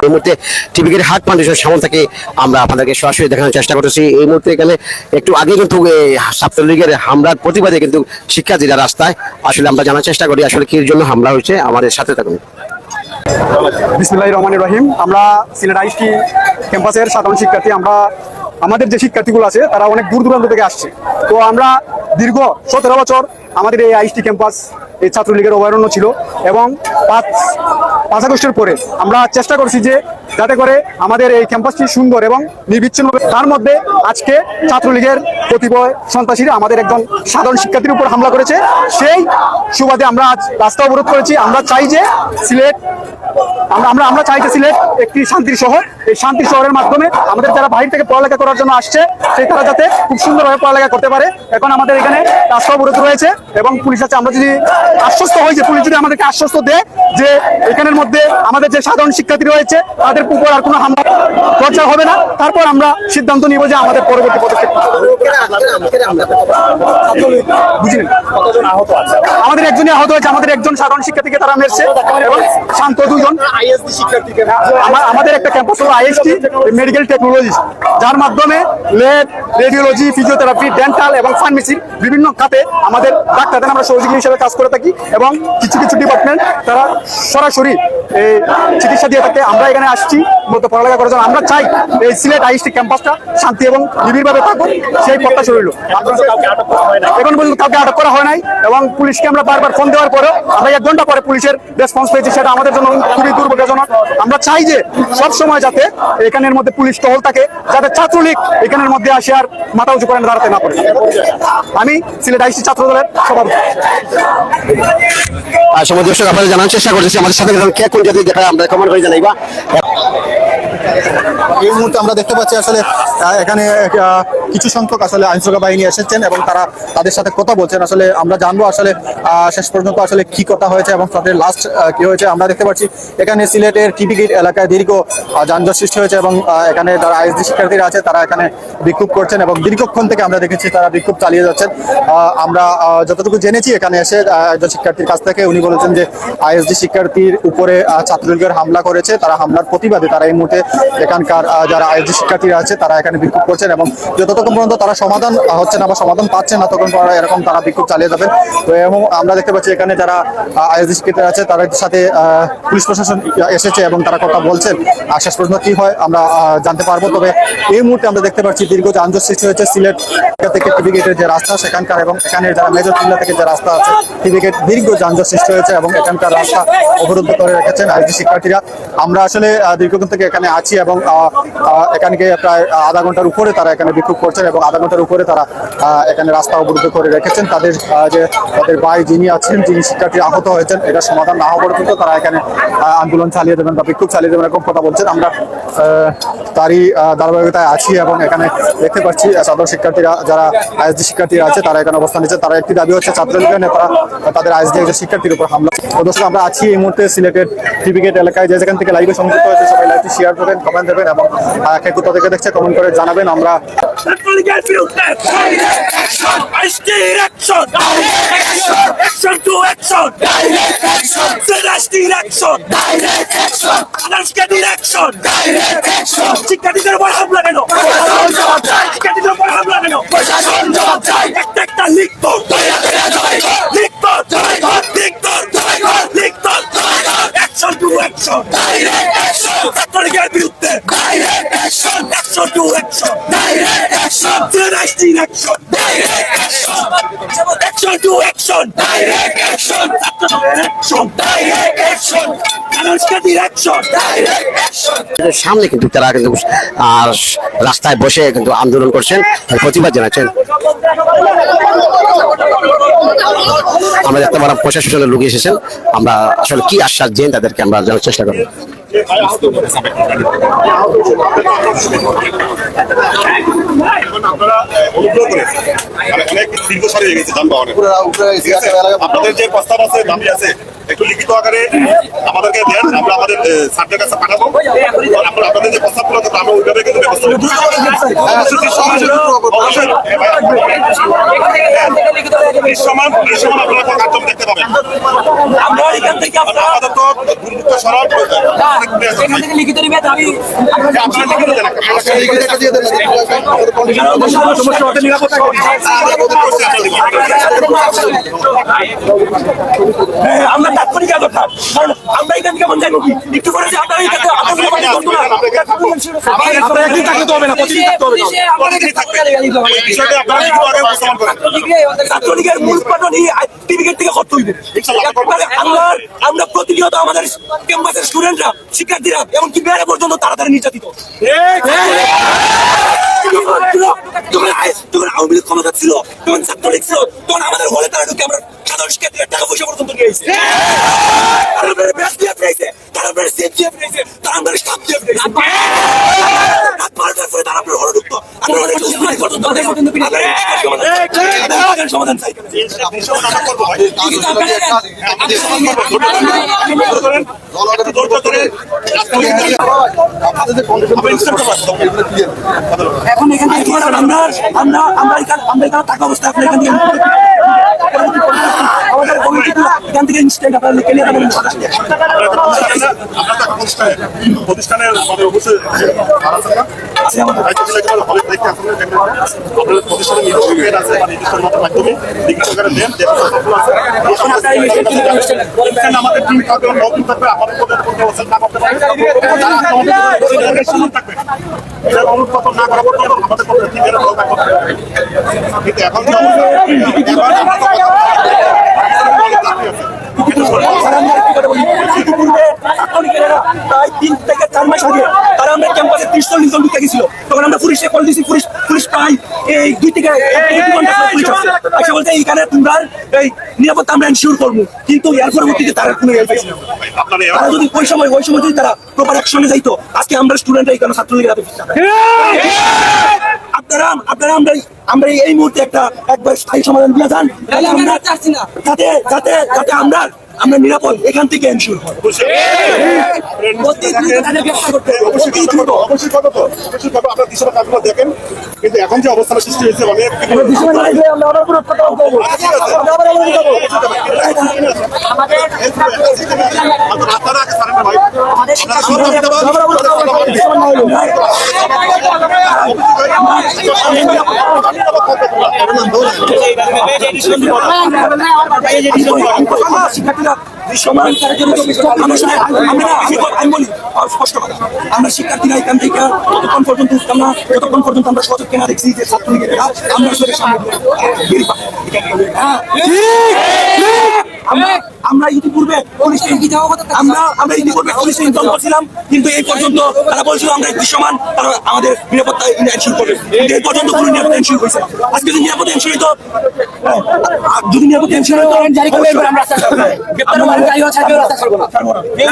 এই মুহূর্তে টিভিকের হাট ফাউন্ডেশন সামনে থেকে আমরা আপনাদেরকে সরাসরি দেখানোর চেষ্টা করতেছি। এই মুহূর্তে এখানে একটু আগে কিন্তু ছাত্রলীগের হামলার প্রতিবাদে কিন্তু শিক্ষার্থীরা রাস্তায়, আসলে আমরা জানার চেষ্টা করি আসলে কি জন্য হামলা হয়েছে। আমাদের সাথে থাকুন। বিসমিল্লাহির রহমানির রহিম। আমরা সিলেট আইএসটি ক্যাম্পাসের সাধারণ শিক্ষার্থী। আমাদের যে শিক্ষার্থীগুলো আছে তারা অনেক দূর দূরান্ত থেকে আসছে। তো আমরা দীর্ঘ 17 বছর আমাদের এই আইএসটি ক্যাম্পাস এই ছাত্রলীগের অভয়ারণ্য ছিল এবং 5 আগস্টের পরে আমরা চেষ্টা করছি যে যাতে করে আমাদের এই ক্যাম্পাসটি সুন্দর এবং নির্বিচ্ছিন্ন। তার মধ্যে আজকে ছাত্রলীগের কতিপয় সন্ত্রাসীরা আমাদের একজন সাধারণ শিক্ষার্থীর উপর হামলা করেছে। সেই সুবাদে আমরা আজ রাস্তা অবরোধ করেছি। আমরা চাই যে সিলেট একটি শান্তির শহর। এই শান্তির শহরের মাধ্যমে আমাদের যারা বাইরে থেকে পড়ালেখা করার জন্য আসছে সেই তারা যাতে খুব সুন্দরভাবে পড়ালেখা করতে পারে। এখন আমাদের এখানে রাস্তা অবরোধ রয়েছে এবং পুলিশ আছে। আমরা যদি আশ্বস্ত হই যে পুলিশ যদি আমাদেরকে আশ্বস্ত দেয় যে এখানের মধ্যে আমাদের যে সাধারণ শিক্ষার্থী রয়েছে তাদের উপর আর কোনো হামলা চর্চা হবে না, তারপর আমরা সিদ্ধান্ত নিব যে আমাদের পরবর্তী পদক্ষেপ। বুঝলেন, আমাদের একজনই আহত হয়েছে। আমাদের একজন সাধারণ শিক্ষার্থীকে তারা মেরেছে এবং শান্ত 2 জন। আমাদের একটা ক্যাম্পাস হলো আইএসটি মেডিকেল টেকনোলজি, যার মাধ্যমে ল্যাব, রেডিওলজি, ফিজিওথেরাপি, ডেন্টাল এবং ফার্মেসির বিভিন্ন খাতে আমাদের ডাক্তারদের আমরা সহযোগী হিসেবে কাজ করে থাকি এবং কিছু কিছু ডিপার্টমেন্ট তারা সরাসরি এই চিকিৎসা দিয়ে থাকে। আমরা এখানে আসছি মূলত পড়ালেখা করার জন্য। আমরা চাই এই সিলেট আইএসটি ক্যাম্পাসটা শান্তি এবং নিবিড়ভাবে থাকুক, সেই প্রত্যাশা রইল। এখন পর্যন্ত কাউকে আটক করা হয় নাই এবং পুলিশকে আমরা বারবার ফোন দেওয়ার পরেও আমরা 1 ঘন্টা পরে পুলিশের রেসপন্স পেয়েছি। সেটা আমাদের জন্য খুবই দুর্ভাগ্যজনক। আমরা চাই যে সবসময় যাতে এখানের মধ্যে পুলিশ টহল থাকে, যাতে ছাত্রলীগ এখানের মধ্যে আসে আর মাথা উঁচু করে দাঁড়াতে না পারে। আমি সিলেট আইএসটি ছাত্র দলের সভাপতি। সময় দর্শক আপনাদের জানার চেষ্টা করতেছি আমাদের সাথে কে কোন জাতি দেখা আমরা কমেন্ট করে জানাইবা। এই মুহূর্তে আমরা দেখতে পাচ্ছি আসলে এখানে কিছু সংখ্যক আসলে আইনশৃঙ্খলা বাহিনী এসেছেন এবং তারা তাদের সাথে কথা বলছেন। আসলে আমরা জানবো আসলে শেষ পর্যন্ত আসলে কি কথা হয়েছে এবং তাদের লাস্ট কি হয়েছে। আমরা দেখতে পাচ্ছি এখানে সিলেটের টিবি গেট এলাকায় দীর্ঘ যানজট সৃষ্টি হয়েছে এবং এখানে যারা আইএসডি শিক্ষার্থীরা আছে তারা এখানে বিক্ষোভ করছেন এবং দীর্ঘক্ষণ থেকে আমরা দেখেছি তারা বিক্ষোভ চালিয়ে যাচ্ছেন। আমরা যতটুকু জেনেছি এখানে এসে একজন শিক্ষার্থীর কাছ থেকে উনি বলেছেন যে আইএসডি শিক্ষার্থীর উপরে ছাত্রলীগের হামলা করেছে। তারা হামলার প্রতিবাদে তারা এই মুহূর্তে এখানকার যারা আইএসডি শিক্ষার্থীরা আছে তারা এখানে বিক্ষোভ করছেন এবং যতক্ষণ পর্যন্ত তারা সমাধান হচ্ছে না বা সমাধান পাচ্ছেন না তখন এরকম তারা বিক্ষোভ চালিয়ে যাবেন। তো এবং আমরা দেখতে পাচ্ছি এখানে যারা আইএসডি শিক্ষার্থীরা আছে তাদের সাথে পুলিশ প্রশাসন এসেছে এবং তারা কথা বলছেন। শেষ পর্যন্ত কি হয় আমরা জানতে পারবো। তবে এই মুহূর্তে আমরা দেখতে পাচ্ছি দীর্ঘ যানজট সৃষ্টি হয়েছে সিলেট থেকে টিবি গেটের যে রাস্তা সেখানকার এবং এখানে যারা মেজর টিল্লা থেকে যে রাস্তা আছে টিবি গেট দীর্ঘ যানজট সৃষ্টি হয়েছে এবং এখানকার রাস্তা অবরুদ্ধ করে রেখেছেন আইএসডি শিক্ষার্থীরা। আমরা আসলে দীর্ঘদিন থেকে এখানে আছি এবং এখানকে প্রায় আধা ঘন্টার উপরে তারা এখানে বিক্ষোভ করছেন এবং আধা ঘন্টার উপরে তারা এখানে রাস্তা অবরুদ্ধ করে রেখেছেন। তাদের ভাই যিনি আছেন, যিনি শিক্ষার্থী আহত হয়েছেন, এটা সমাধান না হওয়া পর্যন্ত তারা এখানে আন্দোলন চালিয়ে দেবেন বা বিক্ষোভ চালিয়ে দেবেন এরকম কথা বলছেন। আমরা তারই ধারাবাহিকতায় আছি এবং এখানে দেখতে পাচ্ছি সাধারণ শিক্ষার্থীরা যারা আইএসডি শিক্ষার্থীরা আছে তারা এখানে অবস্থান নিচ্ছে। তারা একটি দাবি হচ্ছে ছাত্রলীগের নেতারা তাদের আইএসডি একজন শিক্ষার্থীর উপর হামলা। দর্শক আমরা আছি এই মুহূর্তে সিলেটের টিবি গেট এলাকায়, যে যেখান থেকে লাইভে সংযুক্ত হয়েছে সবাই লাইভটি শেয়ার করবেন, কমেন্ট দেবেন এবং কে কোথা থেকে দেখছে কমেন্ট করে জানাবেন। আমরা ছাত্রলীগের বিরুদ্ধে শিক্ষার্থীদের উপর হামলা কেন? শিক্ষার্থীদের উপর হামলা কেন? একটা একটা লিখত অ্যাকশন টু অ্যাকশন, ছাত্রলীগের বিরুদ্ধে action to action, action to action, সামনে কিন্তু তারা কিন্তু রাস্তায় বসে কিন্তু আন্দোলন করছেন, প্রতিবাদ জানাচ্ছেন। আমরা দেখতে পারলাম প্রশাসনের লোক এসেছেন। আমরা আসলে কি আশ্বাস দেন তাদেরকে আমরা জানার চেষ্টা করবো। এখন আপনারা অনুগ্রহ করে অনেক দীর্ঘ সারি হয়ে গেছে যানবাহনে, ঠিক আছে? আপনাদের যে প্রস্তাব আছে, দাবি আছে, একটু লিখিত আকারে আমাদেরকে দেন, আমরা আমাদের স্যারদের কাছে পাঠাবো। আপনাদের যে প্রস্তাবগুলো আছে আমরা ওইভাবে কিন্তু ব্যবস্থা নেব। দৃশ্যমান আপনারা কার্যক্রম দেখতে পাবেন। আমরা এখান থেকে আমাদের তো দুর্বৃত্ত সরাল এখান থেকে লিখিত নিবে দাবি আমরা তাৎক্ষণিক দরকার, কারণ আমরা এখান থেকে মন যাইব কি একটু করে যে আপনারা এখান থেকে ছাত্রলীগের মূল উৎপাদন এই টিভিগেট থেকে করতে হইবে। আমরা প্রতিনিয়ত আমাদের ক্যাম্পাসের স্টুডেন্টরা, শিক্ষার্থীরা এমনকি মেয়েরা পর্যন্ত তাড়াতাড়ি নির্যাতিত। যখন আওয়ামী লীগ ক্ষমতা ছিল, তখন ছাত্রলীগ ছিল, তখন আমাদের হলে তারা ঢুকে আমরা সাধারণ শিক্ষার্থীরা টাকা পয়সা পর্যন্ত নিয়ে এসেছে। তারা আপনার ব্যাস দিয়ে ফেলেছে, তারা আপনার সেফ দিয়ে ফেলেছে, তারা আপনার স্টাফ দিয়ে ফেলেছে। তারা আপনার হলে ঢুকতো, আমরা অনেক সমাধান চাই। এখন এখান থেকে আমরা টাকা অবস্থা এখন এখান থেকে আমাদের কমিটি এখান থেকে ইনস্ট্যান্ট আপনারা লিখে নিয়ে যাবেন। প্রতিষ্ঠানের অবশ্যই প্রতিষ্ঠানের আছে বা নির্দিষ্ট মাধ্যমে লিখিত আকারে দেন, আমাদের টিম থাকবে, নতুন থাকবে, আমাদের অবস্থান না করতে পারে অনুৎপাদন না করা পর্যন্ত আমাদের কিন্তু এখন প্রায় 3 থেকে 4 মাস আগে তারা আমরা ক্যাম্পাসে 30-40 জন ঢুকে গেছিল। তখন আমরা পুলিশে কল দিয়েছি, পুলিশ প্রায় এই 2 থেকে 1 ঘন্টা আচ্ছা বলতে এইখানে তোমরা এই নিরাপত্তা আমরা এনশিওর করবো, কিন্তু এর পরবর্তীতে তারা কোনো হেল্প পাইছে না। তারা যদি ওই সময় যদি তারা প্রপার অ্যাকশনে যাইতো, আজকে আমরা স্টুডেন্টরা এখানে ছাত্রলীগের হাতে আপনারা আমরা এই মুহূর্তে একবার স্থায়ী সমাধান দিয়ে যান, যাতে আমরা নিরাপদ এখান থেকে এনশিওর হয়। দেখেন কিন্তু এখন যে অবস্থান সৃষ্টি হয়েছে অনেক আমরা শিক্ষার্থীরা এখান থেকে যতক্ষণ পর্যন্ত উঠতাম না, যতক্ষণ পর্যন্ত আমরা সহযোগ কেনা দেখছি যে ছাত্রলীগেরা আমরা আমরা ইতিপূর্বে আমরা ইতিপূর্বে পুলিশে ইনফর্ম করছিলাম, কিন্তু এই পর্যন্ত তারা বলছিল আমরা দৃশ্যমান, তারা আমাদের নিরাপত্তা এনশিওর করবে, কিন্তু এই পর্যন্ত কোনো নিরাপত্তা এনশিওর হয়েছে। আজকে যদি নিরাপত্তা এনশিওর হতো, জারি করবে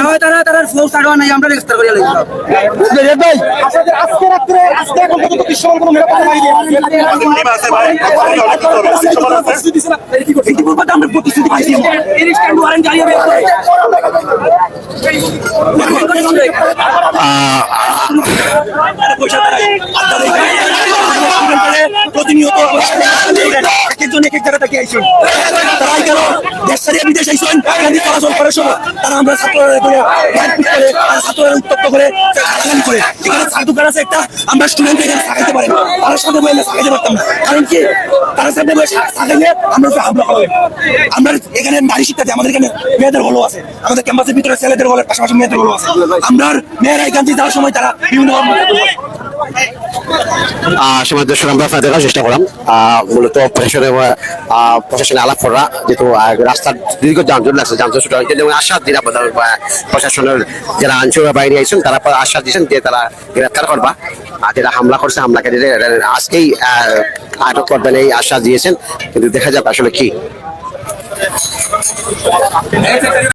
আমরা তারা ফোর্স ছাড়বা নাই, আমরা রেজিস্টার করে লাগবে। ভাই আজকে এখন পর্যন্ত দৃশ্যমান কোনো নিরাপত্তা নাই। ইতিপূর্বে আমরা প্রতিশ্রুতি পাইছি প্রতিনিয়ত একজন এক এক জায়গা থেকে আইসেন, তারা কেন দেশ ছাড়িয়ে বিদেশ আইসেন, চলাচল করার সময় তারা আমরা ছাত্ররা উত্তপ্ত করে গালাগালি করে। এখানে চা দোকান আছে একটা, আমরা স্টুডেন্ট এখানে সাজাতে পারি, তার সাথে বলে সাজাতে পারতাম না, কারণ কি তার সাথে সাজাইলে আমরা হামলা করবো। আমরা এখানে নারী শিক্ষাতে আমাদের এখানে মেয়েদের হলো আছে, আমাদের ক্যাম্পাসের ভিতরে ছেলেদের হলের পাশাপাশি মেয়েদের হলো আছে। আমরা মেয়েরা এখান থেকে যাওয়ার সময় তারা বিভিন্ন সমাজ দর্শক আমরা আপনাদের দেখার চেষ্টা করলাম। মূলত প্রশাসনে আলাপ করা, যেহেতু রাস্তার দীর্ঘ যানজট লাগছে, যানজট ছুটা হয়েছে, যেমন আশ্বাস দিন প্রশাসনের যারা আইনশৃঙ্খলা বাহিনী আইছেন তারা আশ্বাস দিয়েছেন যে তারা গ্রেফতার করবা, আর যারা হামলা করছে হামলাকে আজকেই আটক করবেন এই আশ্বাস দিয়েছেন, কিন্তু দেখা যাক আসলে কি।